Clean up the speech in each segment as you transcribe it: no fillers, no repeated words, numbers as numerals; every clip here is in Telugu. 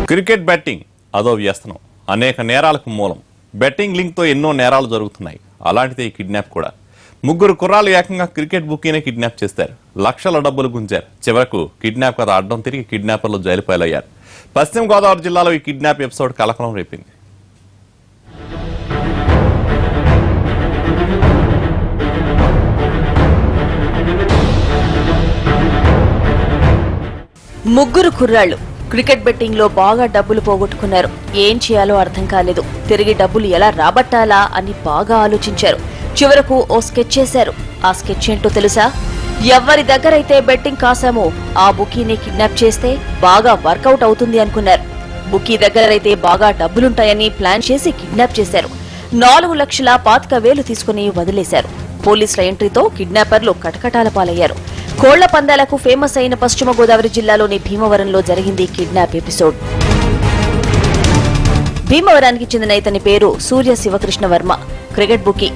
క్రికెట్ బెట్టింగ్ అదో వ్యసనం, అనేక నేరాలకు మూలం. బెట్టింగ్ లింక్ తో ఎన్నో నేరాలు జరుగుతున్నాయి. అలాంటిదే ఈ కిడ్నాప్ కూడా. ముగ్గురు కుర్రాలు ఏకంగా క్రికెట్ బుకీనే కిడ్నాప్ చేశారు. లక్షల డబ్బులు గుంజారు. చివరకు కిడ్నాప్ కథ అడ్డం తిరిగి కిడ్నాపర్లు జైలు పాలయ్యారు. పశ్చిమ గోదావరి జిల్లాలో ఈ కిడ్నాప్ ఎపిసోడ్ కలకలం రేపింది. ముగ్గురు కుర్రాళ్లు క్రికెట్ బెట్టింగ్ లో బాగా డబ్బులు పోగొట్టుకున్నారు. ఏం చేయాలో అర్థం కాలేదు. తిరిగి డబ్బులు ఎలా రాబట్టాలా అని బాగా ఆలోచించారు. చివరకు ఓ స్కెచ్ చేశారు. ఆ స్కెచ్ ఏంటో తెలుసా? ఎవరి దగ్గరైతే బెట్టింగ్ కాసామో ఆ బుకీని కిడ్నాప్ చేస్తే బాగా వర్కౌట్ అవుతుంది అనుకున్నారు. బుకీ దగ్గరైతే బాగా డబ్బులుంటాయని ప్లాన్ చేసి కిడ్నాప్ చేశారు. 4,25,000 తీసుకుని వదిలేశారు. పోలీసుల ఎంట్రీతో కిడ్నాపర్లు కటకటాల పాలయ్యారు. కోళ్ల పందాలకు ఫేమస్ అయిన పశ్చిమ గోదావరి జిల్లాలోని భీమవరంలో జరిగింది కిడ్నాప్ ఎపిసోడ్. భీమవరానికి చెందిన ఇతని పేరు సూర్య శివకృష్ణ వర్మ. Cricket bookie.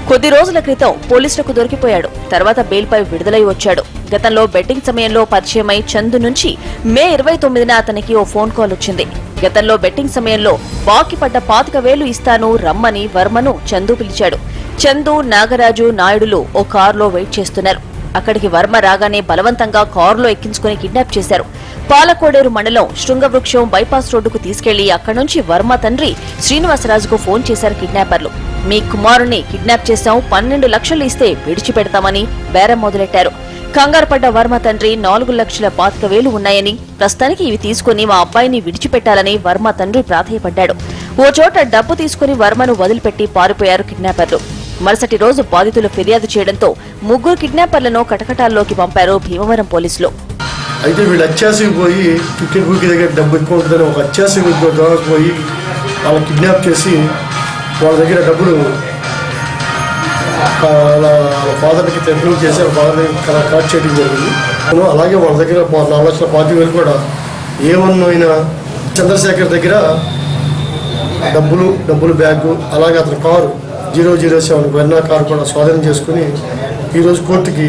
కొద్ది రోజుల క్రితం పోలీసులకు దొరికిపోయాడు. తర్వాత బెయిల్పై విడుదలై వచ్చాడు. గతంలో బెట్టింగ్ సమయంలో పరిచయమై చందు నుంచి మే 29న అతనికి ఓ ఫోన్ కాల్ వచ్చింది. గతంలో బెట్టింగ్ సమయంలో బాకీ పడ్డ 25,000 ఇస్తాను రమ్మని వర్మను చందు పిలిచాడు. చందు, నాగరాజు, నాయుడులు ఓ కారులో వెయిట్ చేస్తున్నారు. అక్కడికి వర్మ రాగానే బలవంతంగా కారులో ఎక్కించుకుని కిడ్నాప్ చేశారు. పాలకోడేరు మండలం శృంగవృక్షం బైపాస్ రోడ్డుకు తీసుకెళ్లి అక్కడి నుంచి వర్మ తండ్రి శ్రీనివాసరాజుకు ఫోన్ చేశారు కిడ్నాపర్లు. మీ కుమారుణ్ణి కిడ్నాప్ చేశాం, 12 లక్షలు ఇస్తే విడిచిపెడతామని బేరం మొదలెట్టారు. కంగారు పడ్డ వర్మ తండ్రి 4,25,000 ఉన్నాయని, ప్రస్తుతానికి ఇవి తీసుకుని మా అబ్బాయిని విడిచిపెట్టాలని వర్మ తండ్రి ప్రాధేయపడ్డాడు. ఓ చోట డబ్బు తీసుకుని వర్మను వదిలిపెట్టి పారిపోయారు కిడ్నాపర్లు. మరుసటి రోజు బాధితులు ఫిర్యాదు చేయడంతో ముగ్గురు కిడ్నాపర్లను కటకటాల్లోకి పంపారు భీమవరం పోలీసులు. అయితే వీళ్ళు అత్యాశకు పోయి క్రికెట్ బుక్ దగ్గర డబ్బు ఎక్కువ ఉంటుందని ఒక అత్యాశకు పోయి వాళ్ళ కిడ్నాప్ చేసి వాళ్ళ దగ్గర డబ్బులు వాళ్ళ ఫాదర్కి థ్రెటనింగ్ చేసి వాళ్ళ ఫాదర్ని కలెక్ట్ చేయడం జరిగింది. అలాగే వాళ్ళ దగ్గర 4,40,000 కూడా A1 అయిన చంద్రశేఖర్ దగ్గర డబ్బులు బ్యాగు, అలాగే అతని కారు 007 వెన్నా కారు కూడా స్వాధీనం చేసుకుని ఈరోజు కోర్టుకి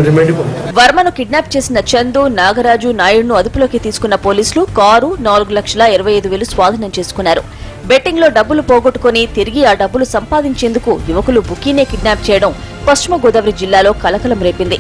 రిమాండ్ పంపారు. వర్మను కిడ్నాప్ చేసిన చందు, నాగరాజు, నాయుడును అదుపులోకి తీసుకున్న పోలీసులు కారు 4,25,000 స్వాధీనం చేసుకున్నారు. బెట్టింగ్ లో డబ్బులు పోగొట్టుకుని తిరిగి ఆ డబ్బులు సంపాదించేందుకు యువకులు బుకీనే కిడ్నాప్ చేయడం పశ్చిమ గోదావరి జిల్లాలో కలకలం రేపింది.